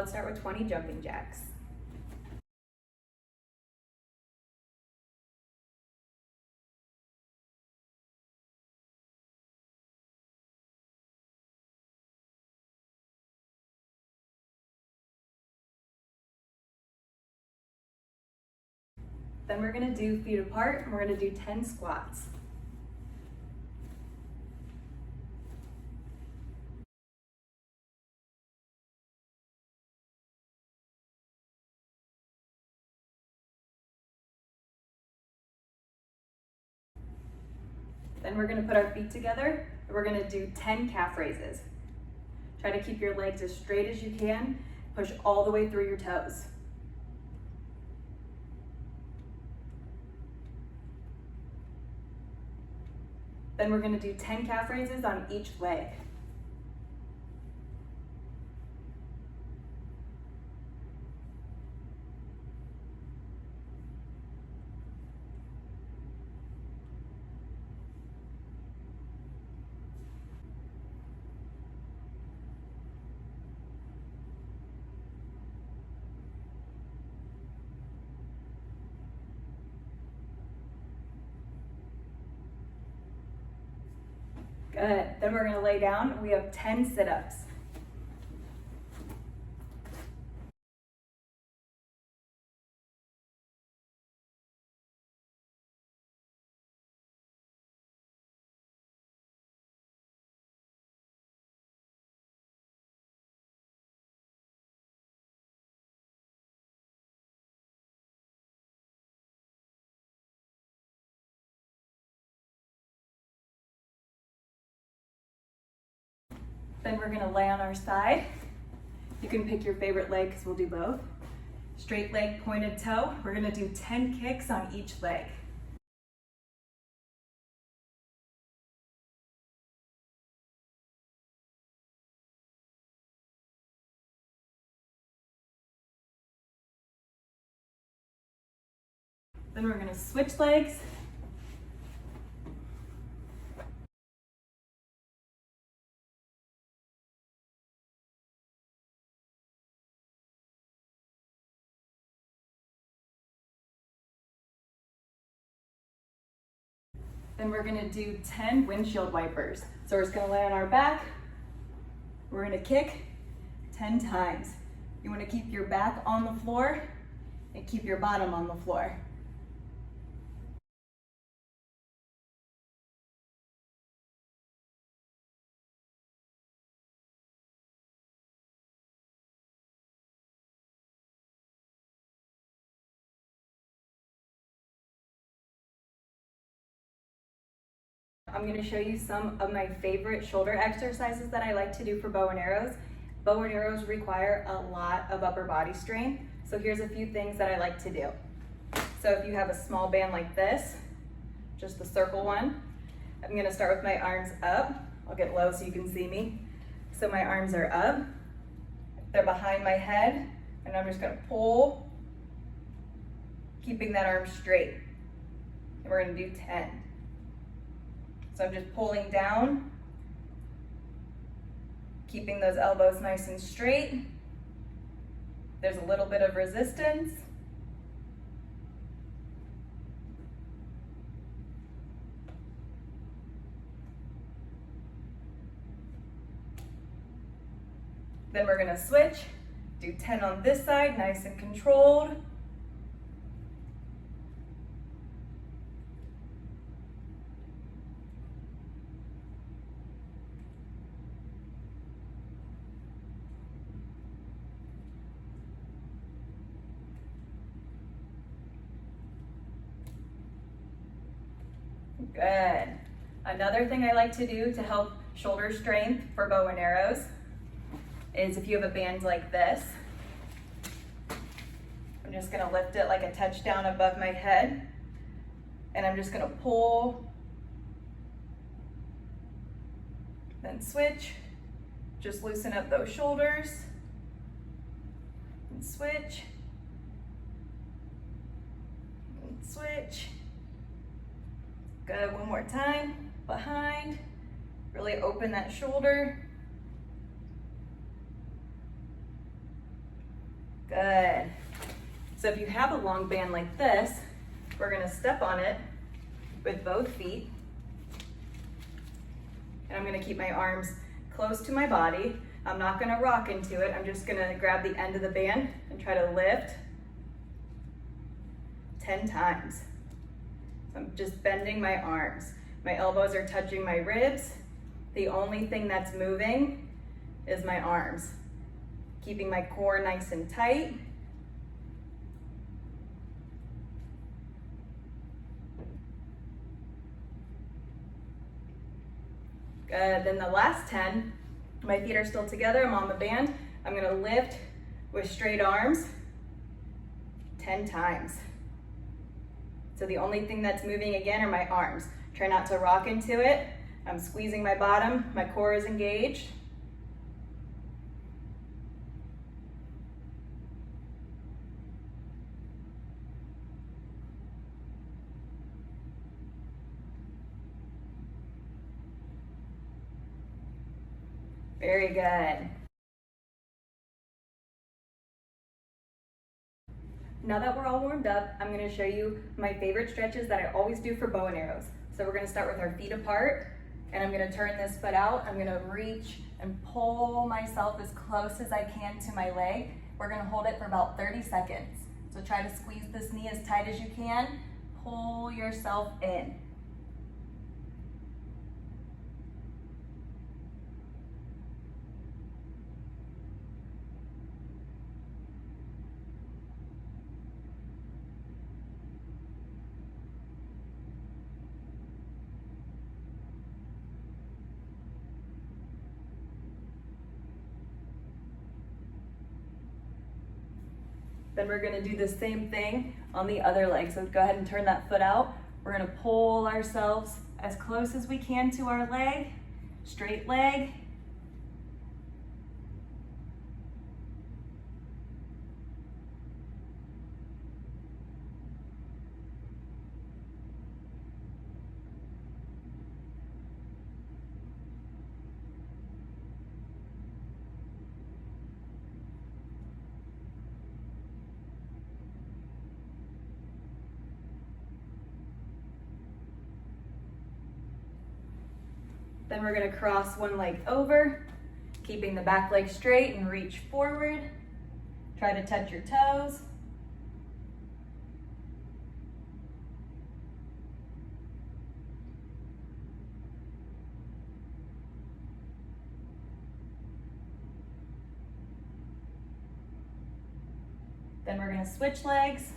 let's start with 20 jumping jacks. Then we're gonna do feet apart, and we're gonna do 10 squats. Then we're gonna put our feet together, and we're gonna do 10 calf raises. Try to keep your legs as straight as you can. Push all the way through your toes. Then we're gonna do 10 calf raises on each leg. Good. Then we're gonna lay down. We have 10 sit-ups. Then we're gonna lay on our side. You can pick your favorite leg because we'll do both. Straight leg, pointed toe. We're gonna do 10 kicks on each leg. Then we're gonna switch legs. Then we're gonna do 10 windshield wipers. So we're just gonna lay on our back. We're gonna kick 10 times. You wanna keep your back on the floor and keep your bottom on the floor. I'm going to show you some of my favorite shoulder exercises that I like to do for bow and arrows. Bow and arrows require a lot of upper body strain, so here's a few things that I like to do. So if you have a small band like this, just the circle one, I'm going to start with my arms up. I'll get low so you can see me. So my arms are up, they're behind my head, and I'm just going to pull, keeping that arm straight. And we're going to do 10. So I'm just pulling down, keeping those elbows nice and straight. There's a little bit of resistance. Then we're gonna switch, do 10 on this side, nice and controlled. Good. Another thing I like to do to help shoulder strength for bow and arrows is if you have a band like this, I'm just gonna lift it like a touchdown above my head, and I'm just gonna pull, then switch, just loosen up those shoulders, and switch, and switch. Good, one more time, behind, really open that shoulder. Good. So if you have a long band like this, we're gonna step on it with both feet. And I'm gonna keep my arms close to my body. I'm not gonna rock into it. I'm just gonna grab the end of the band and try to lift 10 times. So I'm just bending my arms. My elbows are touching my ribs. The only thing that's moving is my arms. Keeping my core nice and tight. Good, then the last 10, my feet are still together, I'm on the band. I'm gonna lift with straight arms 10 times. So the only thing that's moving again are my arms. Try not to rock into it. I'm squeezing my bottom, my core is engaged. Very good. Now that we're all warmed up, I'm gonna show you my favorite stretches that I always do for bow and arrows. So we're gonna start with our feet apart, and I'm gonna turn this foot out. I'm gonna reach and pull myself as close as I can to my leg. We're gonna hold it for about 30 seconds. So try to squeeze this knee as tight as you can. Pull yourself in. Then we're gonna do the same thing on the other leg. So go ahead and turn that foot out. We're gonna pull ourselves as close as we can to our leg, straight leg. Then we're gonna cross one leg over, keeping the back leg straight and reach forward. Try to touch your toes. Then we're gonna switch legs,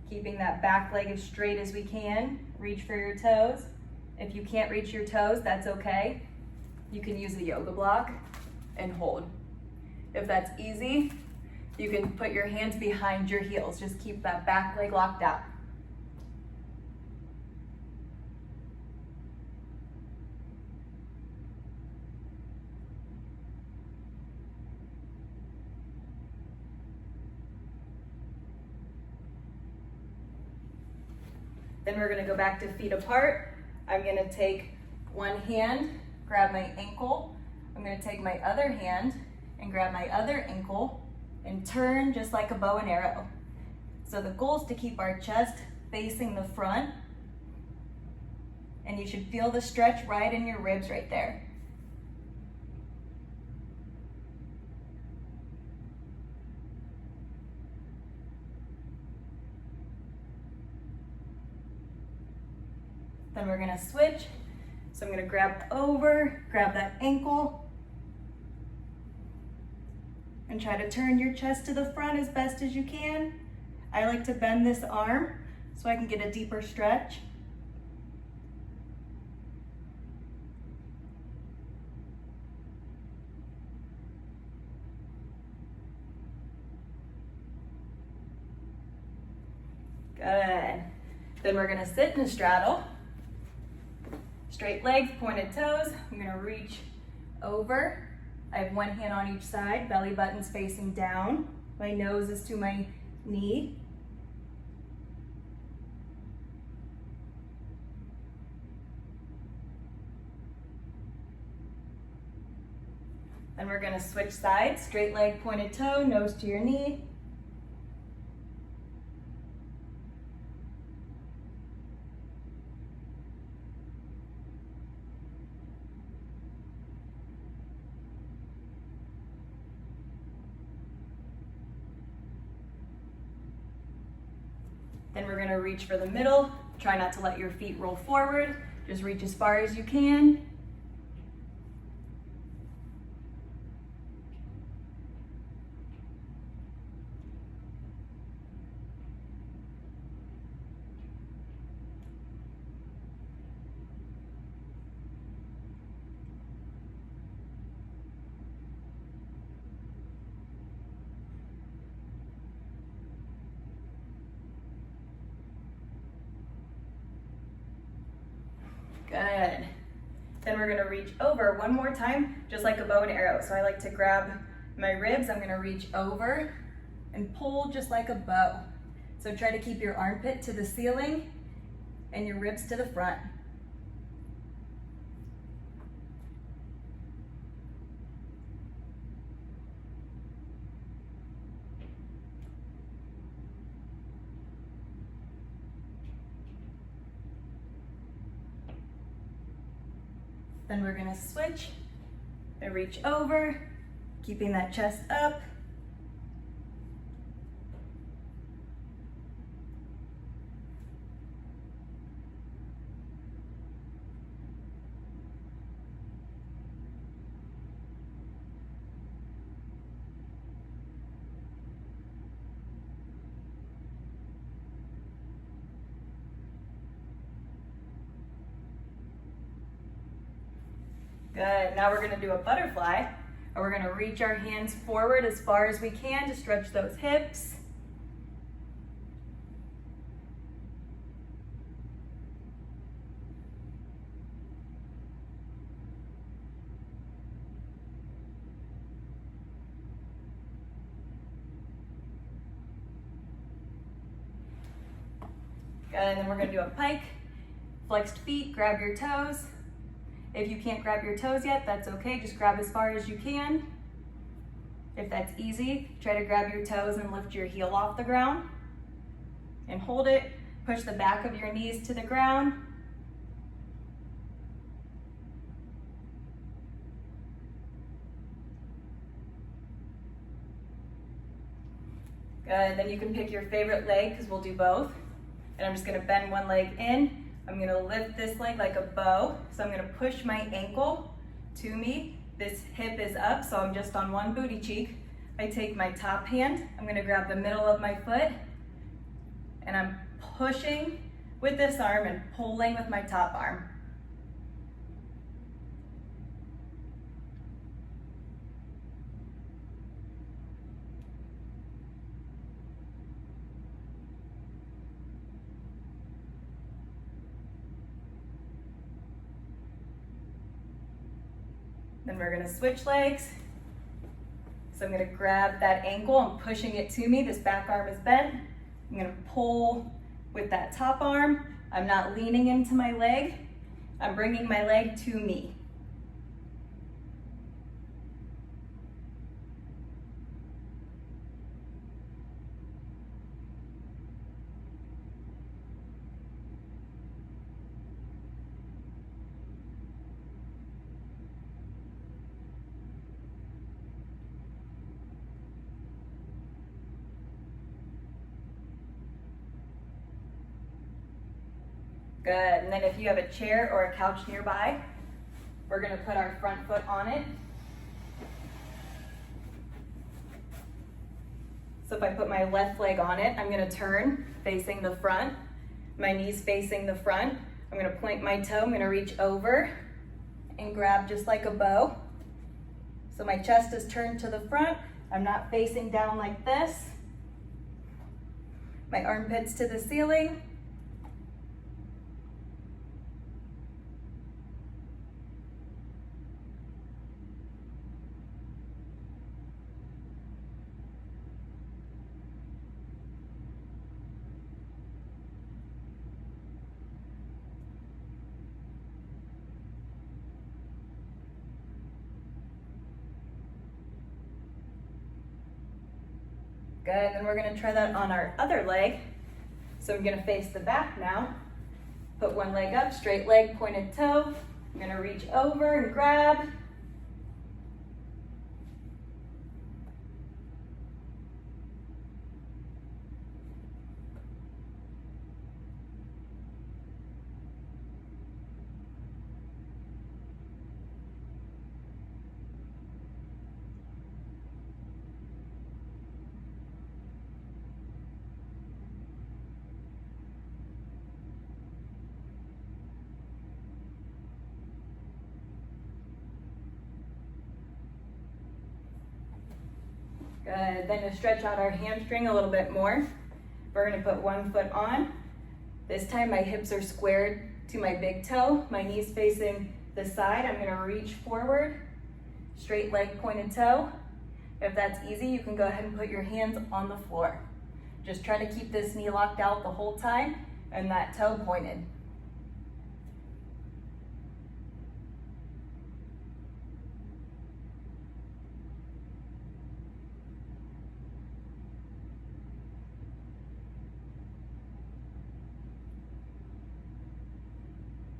keeping that back leg as straight as we can. Reach for your toes. If you can't reach your toes, that's okay. You can use a yoga block and hold. If that's easy, you can put your hands behind your heels. Just keep that back leg locked out. Then we're gonna go back to feet apart. I'm gonna take one hand, grab my ankle. I'm gonna take my other hand and grab my other ankle and turn just like a bow and arrow. So the goal is to keep our chest facing the front, and you should feel the stretch right in your ribs right there. Then we're gonna switch. So I'm gonna grab over, grab that ankle, and try to turn your chest to the front as best as you can. I like to bend this arm so I can get a deeper stretch. Good. Then we're gonna sit in a straddle. Straight legs, pointed toes. I'm gonna reach over. I have one hand on each side, belly button's facing down. My nose is to my knee. Then we're gonna switch sides, straight leg, pointed toe, nose to your knee. Then we're gonna reach for the middle. Try not to let your feet roll forward. Just reach as far as you can. Good. Then we're gonna reach over one more time, just like a bow and arrow. So I like to grab my ribs, I'm gonna reach over and pull just like a bow. So try to keep your armpit to the ceiling and your ribs to the front. Then we're gonna switch and reach over, keeping that chest up. Good, now we're gonna do a butterfly, and we're gonna reach our hands forward as far as we can to stretch those hips. Good, and then we're gonna do a pike, flexed feet, grab your toes. If you can't grab your toes yet, that's okay. Just grab as far as you can. If that's easy, try to grab your toes and lift your heel off the ground and hold it. Push the back of your knees to the ground. Good, then you can pick your favorite leg because we'll do both. And I'm just gonna bend one leg in. I'm gonna lift this leg like a bow. So I'm gonna push my ankle to me. This hip is up, so I'm just on one booty cheek. I take my top hand, I'm gonna grab the middle of my foot, and I'm pushing with this arm and pulling with my top arm. Then we're gonna switch legs. So I'm gonna grab that ankle, I'm pushing it to me, this back arm is bent. I'm gonna pull with that top arm. I'm not leaning into my leg, I'm bringing my leg to me. Good, and then if you have a chair or a couch nearby, we're gonna put our front foot on it. So if I put my left leg on it, I'm gonna turn facing the front, my knees facing the front. I'm gonna point my toe, I'm gonna reach over and grab just like a bow. So my chest is turned to the front, I'm not facing down like this. My armpits to the ceiling. Good, then we're gonna try that on our other leg. So I'm gonna face the back now. Put one leg up, straight leg, pointed toe. I'm gonna reach over and grab. Good, then to stretch out our hamstring a little bit more, we're gonna put one foot on. This time my hips are squared to my big toe, my knees facing the side. I'm gonna reach forward, straight leg, pointed toe. If that's easy, you can go ahead and put your hands on the floor. Just try to keep this knee locked out the whole time and that toe pointed.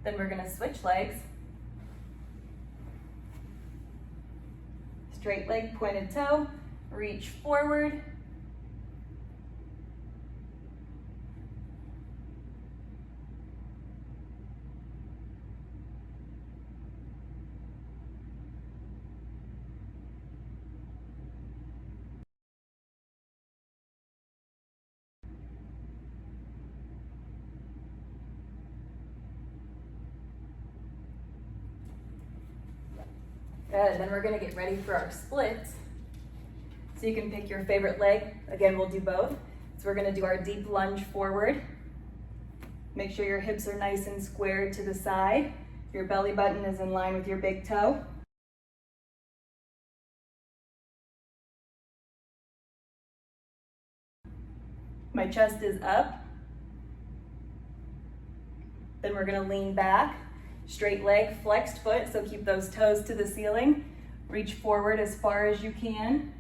Then we're gonna switch legs. Straight leg, pointed toe, reach forward. Good, then we're gonna get ready for our splits. So you can pick your favorite leg. Again, we'll do both. So we're gonna do our deep lunge forward. Make sure your hips are nice and squared to the side. Your belly button is in line with your big toe. My chest is up. Then we're gonna lean back. Straight leg, flexed foot, so keep those toes to the ceiling. Reach forward as far as you can.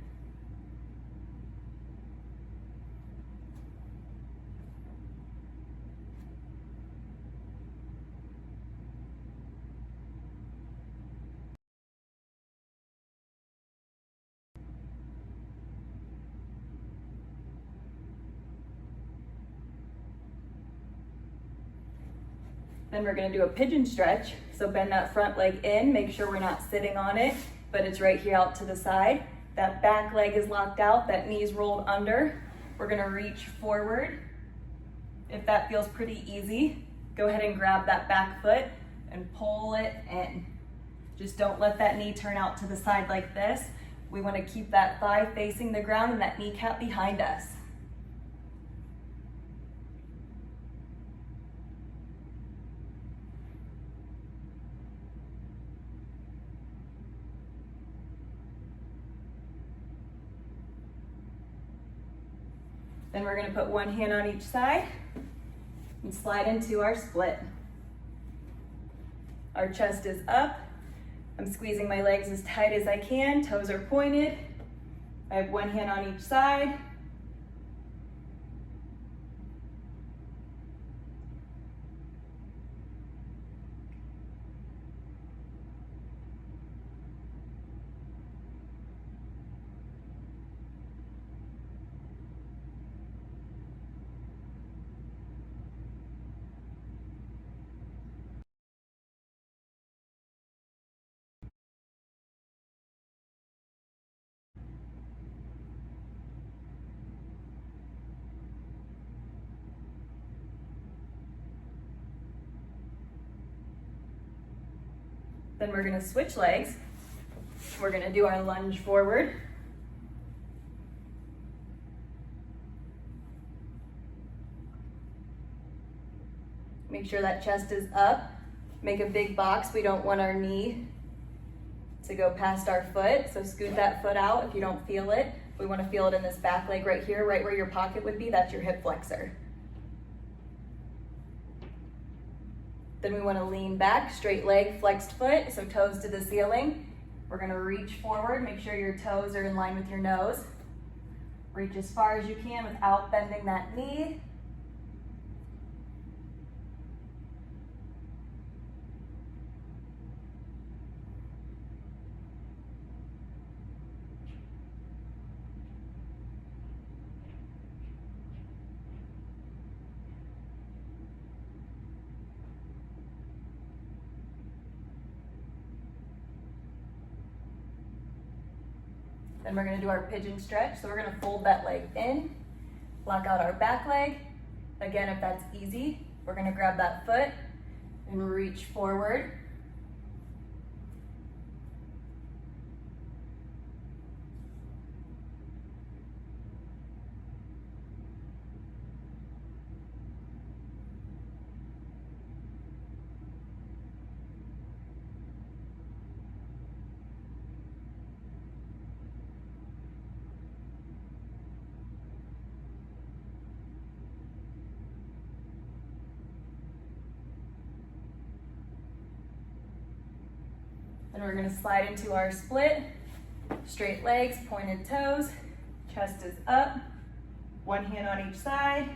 Then we're gonna do a pigeon stretch. So bend that front leg in, make sure we're not sitting on it, but it's right here out to the side. That back leg is locked out, that knee's rolled under. We're gonna reach forward. If that feels pretty easy, go ahead and grab that back foot and pull it in. Just don't let that knee turn out to the side like this. We wanna keep that thigh facing the ground and that kneecap behind us. Then we're gonna put one hand on each side and slide into our split. Our chest is up. I'm squeezing my legs as tight as I can. Toes are pointed. I have one hand on each side. Then we're gonna switch legs. We're gonna do our lunge forward. Make sure that chest is up. Make a big box. We don't want our knee to go past our foot, so scoot that foot out if you don't feel it. We wanna feel it in this back leg right here, right where your pocket would be. That's your hip flexor. Then we wanna lean back, straight leg, flexed foot, so toes to the ceiling. We're gonna reach forward, make sure your toes are in line with your nose. Reach as far as you can without bending that knee. Then we're gonna do our pigeon stretch. So we're gonna fold that leg in, lock out our back leg. Again, if that's easy, we're gonna grab that foot and reach forward. Then we're gonna slide into our split. Straight legs, pointed toes, chest is up, one hand on each side.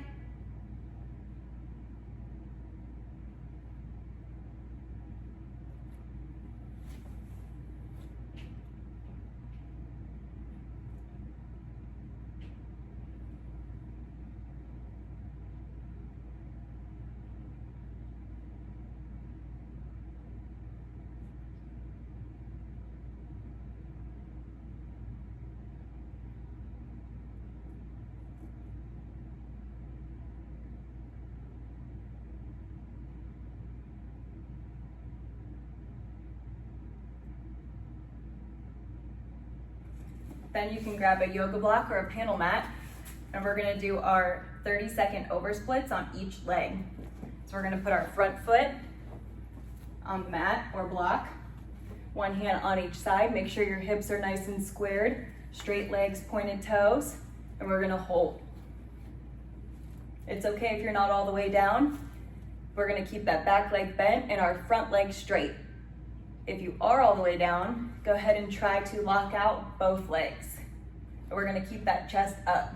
Then you can grab a yoga block or a panel mat, and we're gonna do our 30-second oversplits on each leg. So we're gonna put our front foot on the mat or block, one hand on each side. Make sure your hips are nice and squared, straight legs, pointed toes, and we're gonna hold. It's okay if you're not all the way down. We're gonna keep that back leg bent and our front leg straight. If you are all the way down, go ahead and try to lock out both legs. And we're gonna keep that chest up.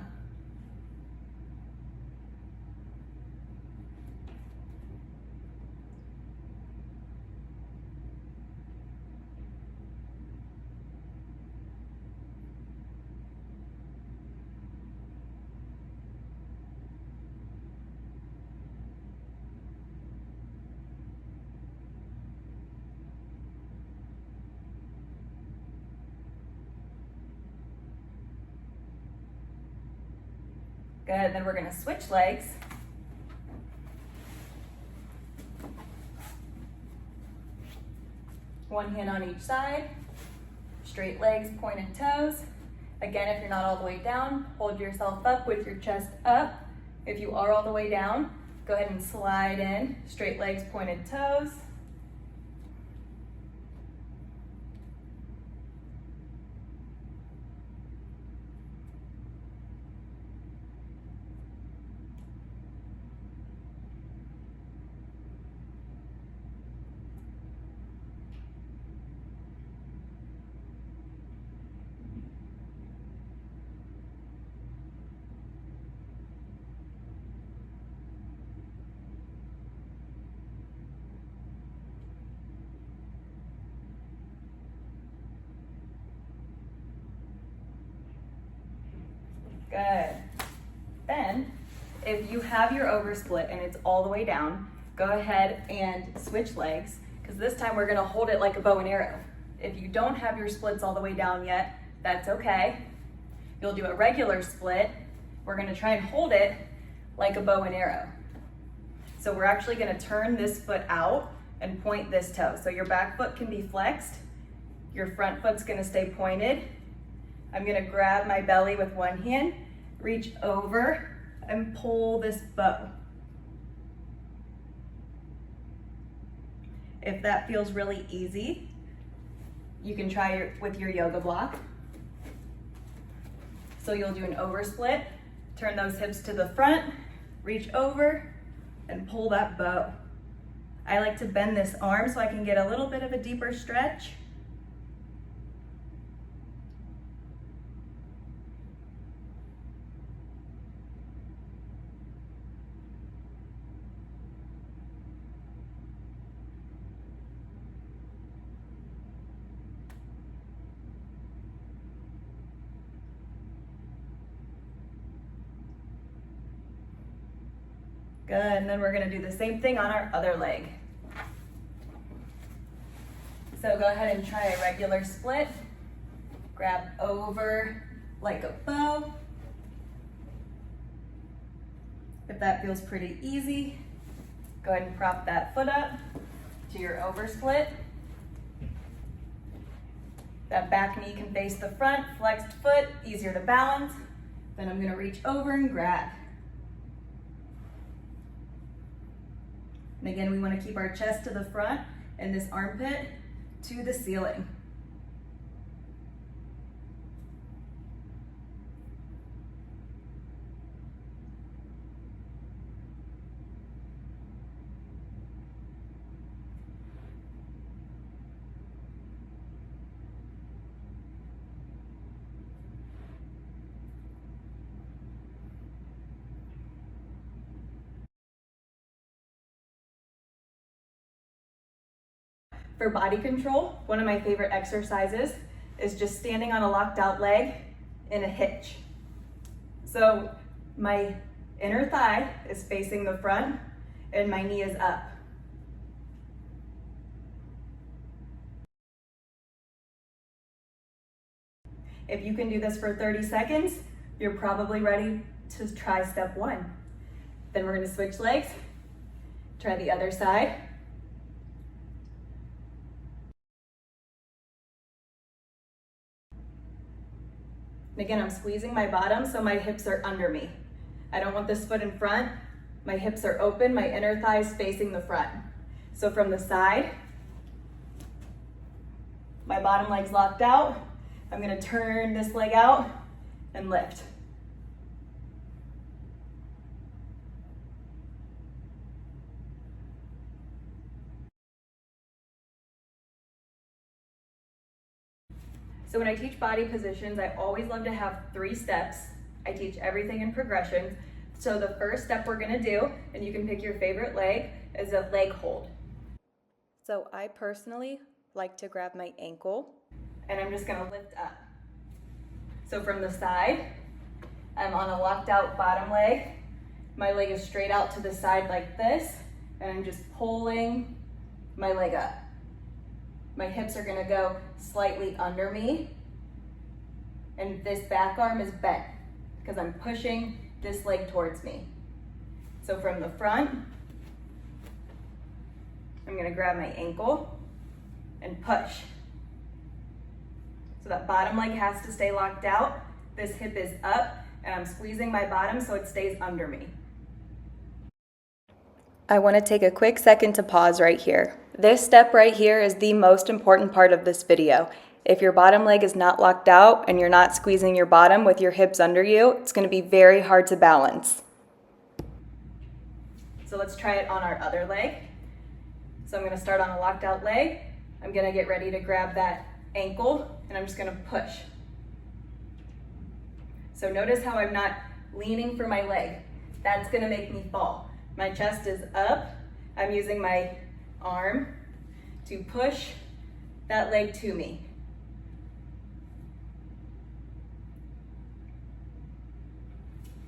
Good, then we're gonna switch legs. One hand on each side, straight legs, pointed toes. Again, if you're not all the way down, hold yourself up with your chest up. If you are all the way down, go ahead and slide in, straight legs, pointed toes. Good. Then, if you have your oversplit and it's all the way down, go ahead and switch legs, because this time we're gonna hold it like a bow and arrow. If you don't have your splits all the way down yet, that's okay. You'll do a regular split. We're gonna try and hold it like a bow and arrow. So we're actually gonna turn this foot out and point this toe. So your back foot can be flexed, your front foot's gonna stay pointed. I'm gonna grab my belly with one hand, reach over, and pull this bow. If that feels really easy, you can try it with your yoga block. So you'll do an oversplit, turn those hips to the front, reach over, and pull that bow. I like to bend this arm so I can get a little bit of a deeper stretch. Good, and then we're gonna do the same thing on our other leg. So go ahead and try a regular split. Grab over like a bow. If that feels pretty easy, go ahead and prop that foot up to your over split. That back knee can face the front, flexed foot, easier to balance. Then I'm gonna reach over and grab. And again, we wanna keep our chest to the front and this armpit to the ceiling. For body control, one of my favorite exercises is just standing on a locked out leg in a hitch. So my inner thigh is facing the front and my knee is up. If you can do this for 30 seconds, you're probably ready to try step one. Then we're gonna switch legs, try the other side. And again, I'm squeezing my bottom so my hips are under me. I don't want this foot in front. My hips are open, my inner thigh is facing the front. So from the side, my bottom leg's locked out. I'm gonna turn this leg out and lift. So when I teach body positions, I always love to have 3 steps. I teach everything in progressions. So the first step we're gonna do, and you can pick your favorite leg, is a leg hold. So I personally like to grab my ankle, and I'm just gonna lift up. So from the side, I'm on a locked out bottom leg. My leg is straight out to the side like this, and I'm just pulling my leg up. My hips are gonna go slightly under me, and this back arm is bent because I'm pushing this leg towards me. So from the front, I'm gonna grab my ankle and push. So that bottom leg has to stay locked out. This hip is up, and I'm squeezing my bottom so it stays under me. I want to take a quick second to pause right here. This step right here is the most important part of this video. If your bottom leg is not locked out and you're not squeezing your bottom with your hips under you, it's going to be very hard to balance. So let's try it on our other leg. So I'm going to start on a locked out leg. I'm going to get ready to grab that ankle, and I'm just going to push. So notice how I'm not leaning for my leg. That's going to make me fall. My chest is up. I'm using my arm to push that leg to me.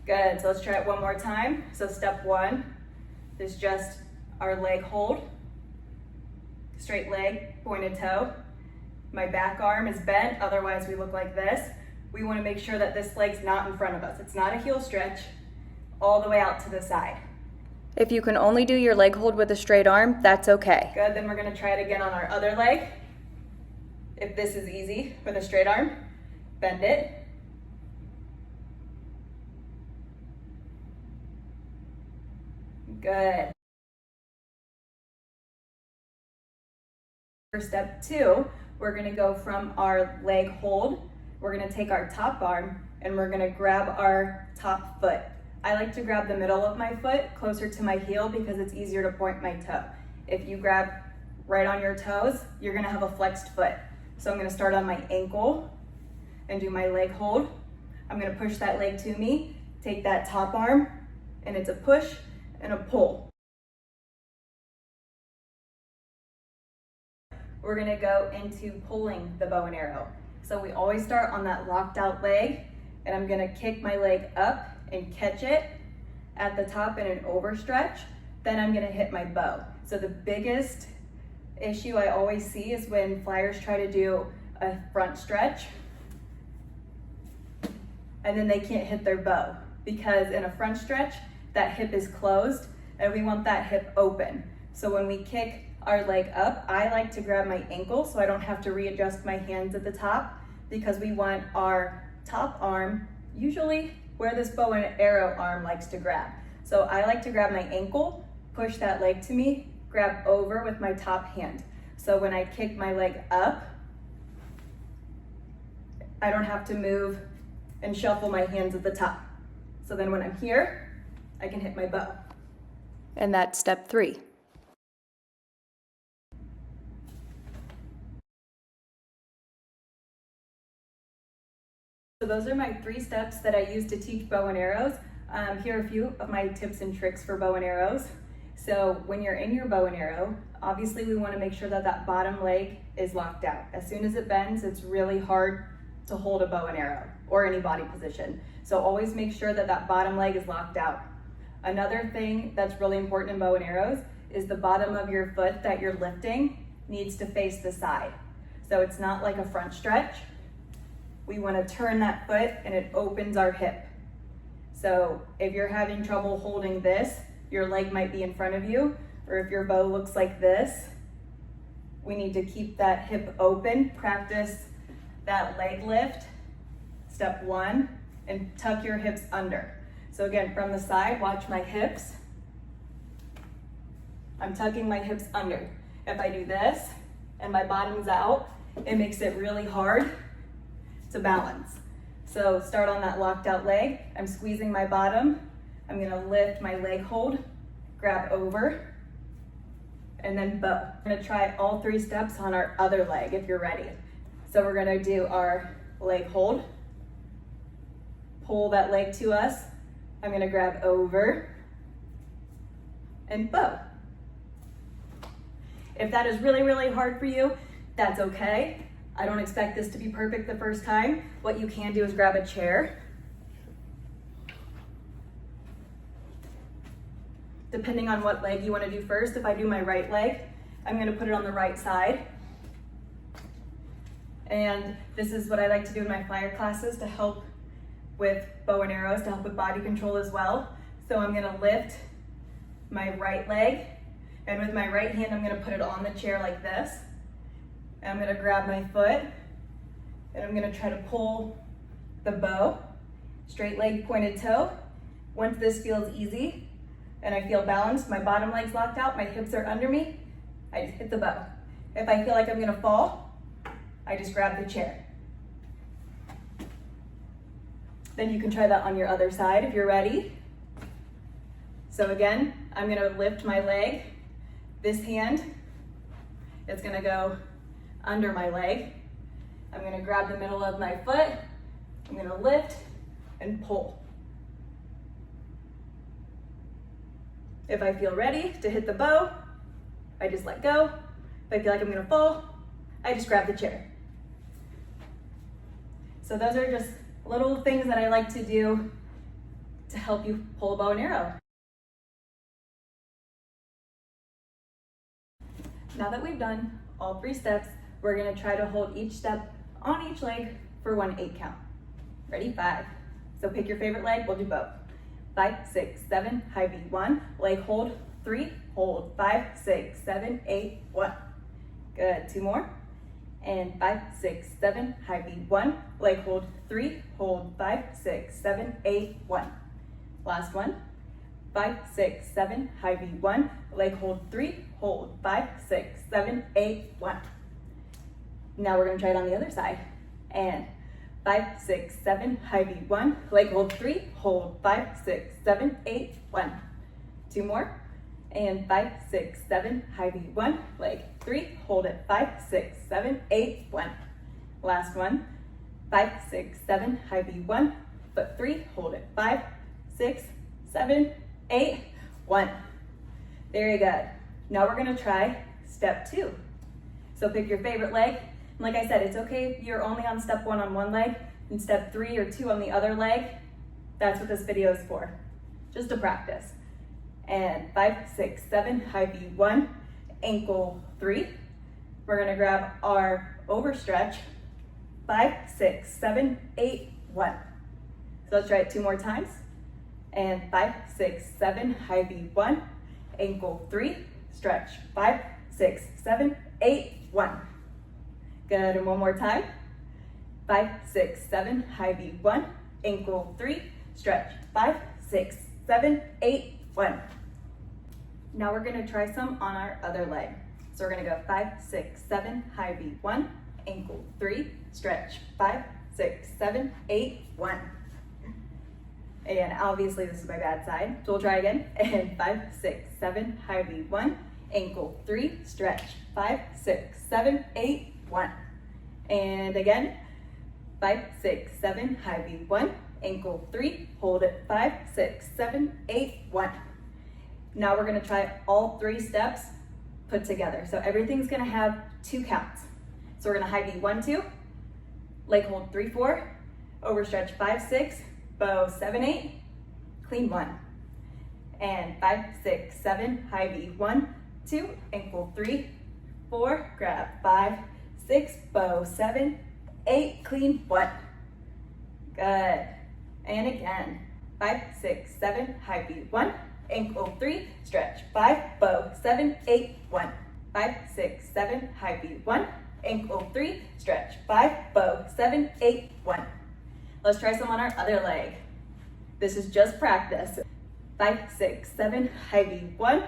Good, so let's try it one more time. So step one is just our leg hold. Straight leg, pointed toe. My back arm is bent, otherwise we look like this. We want to make sure that this leg's not in front of us. It's not a heel stretch, all the way out to the side. If you can only do your leg hold with a straight arm, that's okay. Good, then we're gonna try it again on our other leg. If this is easy with a straight arm, bend it. Good. For step two, we're gonna go from our leg hold, we're gonna take our top arm and we're gonna grab our top foot. I like to grab the middle of my foot closer to my heel because it's easier to point my toe. If you grab right on your toes, you're gonna have a flexed foot. So I'm gonna start on my ankle and do my leg hold. I'm gonna push that leg to me, take that top arm, and it's a push and a pull. We're gonna go into pulling the bow and arrow. So we always start on that locked out leg, and I'm gonna kick my leg up and catch it, at the top in an overstretch, then I'm gonna hit my bow. So the biggest issue I always see is when flyers try to do a front stretch and then they can't hit their bow, because in a front stretch, that hip is closed and we want that hip open. So when we kick our leg up, I like to grab my ankle so I don't have to readjust my hands at the top, because we want our top arm usually where this bow and arrow arm likes to grab. So I like to grab my ankle, push that leg to me, grab over with my top hand. So when I kick my leg up, I don't have to move and shuffle my hands at the top. So then when I'm here, I can hit my bow. And that's step 3. So those are my 3 steps that I use to teach bow and arrows. Here are a few of my tips and tricks for bow and arrows. So when you're in your bow and arrow, obviously we want to make sure that that bottom leg is locked out. As soon as it bends, it's really hard to hold a bow and arrow or any body position. So always make sure that that bottom leg is locked out. Another thing that's really important in bow and arrows is the bottom of your foot that you're lifting needs to face the side. So it's not like a front stretch. We want to turn that foot and it opens our hip. So if you're having trouble holding this, your leg might be in front of you, or if your bow looks like this, we need to keep that hip open. Practice that leg lift, step 1, and tuck your hips under. So again, from the side, watch my hips. I'm tucking my hips under. If I do this and my bottom's out, it makes it really hard to balance. So start on that locked out leg. I'm squeezing my bottom. I'm gonna lift my leg hold, grab over, and then bow. We're gonna try all 3 steps on our other leg if you're ready. So we're gonna do our leg hold, pull that leg to us. I'm gonna grab over and bow. If that is really, really hard for you, that's okay. I don't expect this to be perfect the first time. What you can do is grab a chair. Depending on what leg you want to do first, if I do my right leg, I'm going to put it on the right side. And this is what I like to do in my flyer classes to help with bow and arrows, to help with body control as well. So I'm going to lift my right leg, and with my right hand, I'm going to put it on the chair like this. I'm gonna grab my foot and I'm gonna try to pull the bow, straight leg, pointed toe. Once this feels easy and I feel balanced, my bottom leg's locked out, my hips are under me, I just hit the bow. If I feel like I'm gonna fall, I just grab the chair. Then you can try that on your other side if you're ready. So again, I'm gonna lift my leg, this hand, it's gonna go under my leg. I'm gonna grab the middle of my foot, I'm gonna lift and pull. If I feel ready to hit the bow, I just let go. If I feel like I'm gonna fall, I just grab the chair. So those are just little things that I like to do to help you pull a bow and arrow. Now that we've done all 3 steps, we're gonna try to hold each step on each leg for 1 8 count. Ready? 5. So pick your favorite leg, we'll do both. 5, 6, 7, high V, 1. Leg hold, 3, hold, 5, 6, 7, 8, 1. Good, 2 more. And 5, 6, 7, high V, 1. Leg hold, 3, hold, 5, 6, 7, 8, 1. Last one. 5, 6, 7, high V, 1. Leg hold, 3, hold, 5, 6, 7, 8, 1. Now we're gonna try it on the other side. And 5, 6, 7, high V, 1. Leg hold, 3, hold, 5, 6, 7, 8, 1. 2 more. And 5, 6, 7, high V, 1. Leg 3, hold it, 5, 6, 7, 8, 1. Last one. 5, 6, 7, high V, 1. Foot 3, hold it, 5, 6, 7, 8, 1. Very good. Now we're gonna try step 2. So pick your favorite leg. And like I said, it's okay if you're only on step 1 on one leg and step 3 or 2 on the other leg. That's what this video is for. just to practice. And 5, 6, 7, high V, 1, ankle 3. We're gonna grab our overstretch, 5, 6, 7, 8, 1. So let's try it 2 more times. And 5, 6, 7, high V, 1, ankle 3, stretch, 5, 6, 7, 8, 1. Good, and one more time. 5, 6, 7, high V, 1, ankle 3, stretch, 5, 6, 7, 8, 1. Now we're gonna try some on our other leg. So we're gonna go 5, 6, 7, high V, 1, ankle 3, stretch, 5, 6, 7, 8, 1. And obviously this is my bad side, so we'll try again. And 5, 6, 7, high V, 1, ankle 3, stretch, 5, 6, 7, 8, 1. And again, 5, 6, 7, high V, 1, ankle 3, hold it, 5, 6, 7, 8, 1. Now we're gonna try all 3 steps put together. So everything's gonna have 2 counts. So we're gonna high V, 1, 2, leg hold 3, 4, overstretch 5, 6, bow 7, 8, clean 1. And 5, 6, 7, high V, 1, 2, ankle 3, 4, grab 5, 6, bow 7, 8, clean 1. Good. And again, 5, 6, 7, high V, 1, ankle 3, stretch, 5, bow 7, 8, 1. 5, 6, 7, high V, 1, ankle 3, stretch, 5, bow 7, 8, 1. Let's try some on our other leg. This is just practice. 5, 6, 7, high V, 1,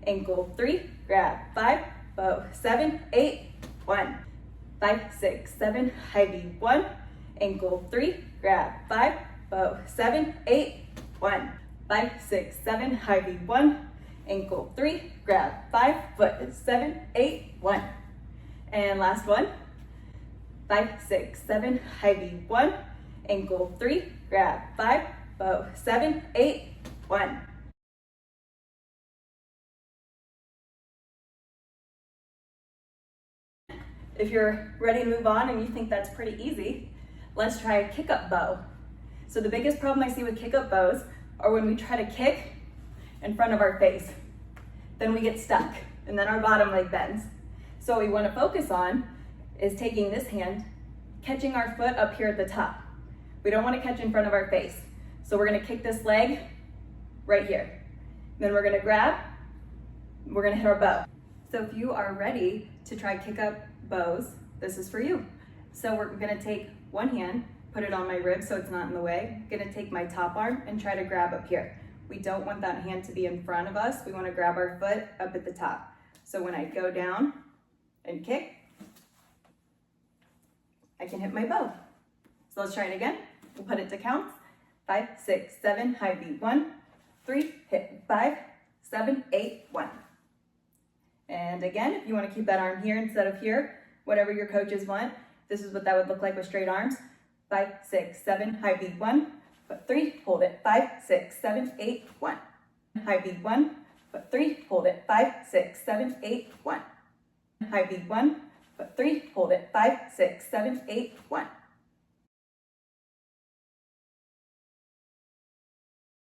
ankle 3, grab 5, bow 7, 8, 1. 5, 6, 7, high V, 1, ankle 3, grab 5, bow 7, 8, 1. 5, 6, 7, high V, 1, ankle 3, grab 5, foot 7, 8, 1. And last one. 5, 6, 7, high V, 1, ankle 3, grab 5, bow 7, 8, 1. If you're ready to move on and you think that's pretty easy, let's try a kick-up bow. So the biggest problem I see with kick-up bows are when we try to kick in front of our face. Then we get stuck, and then our bottom leg bends. So what we want to focus on is taking this hand, catching our foot up here at the top. We don't want to catch in front of our face. So we're going to kick this leg right here. Then we're going to grab, we're going to hit our bow. So if you are ready to try kick-up bows, this is for you. So we're going to take one hand, put it on my rib so it's not in the way. I'm going to take my top arm and try to grab up here. We don't want that hand to be in front of us. We want to grab our foot up at the top. So when I go down and kick, I can hit my bow. So let's try it again. We'll put it to counts. 5, 6, 7, high V, 1, 3, hit 5, 7, 8, 1. And again, if you want to keep that arm here instead of here, whatever your coaches want, this is what that would look like with straight arms. 5, 6, 7, high V, 1, foot 3, hold it, 5, 6, 7, 8, 1. High V, 1, foot 3, hold it, 5, 6, 7, 8, 1. High V, 1, foot 3, hold it, 5, 6, 7, 8, 1.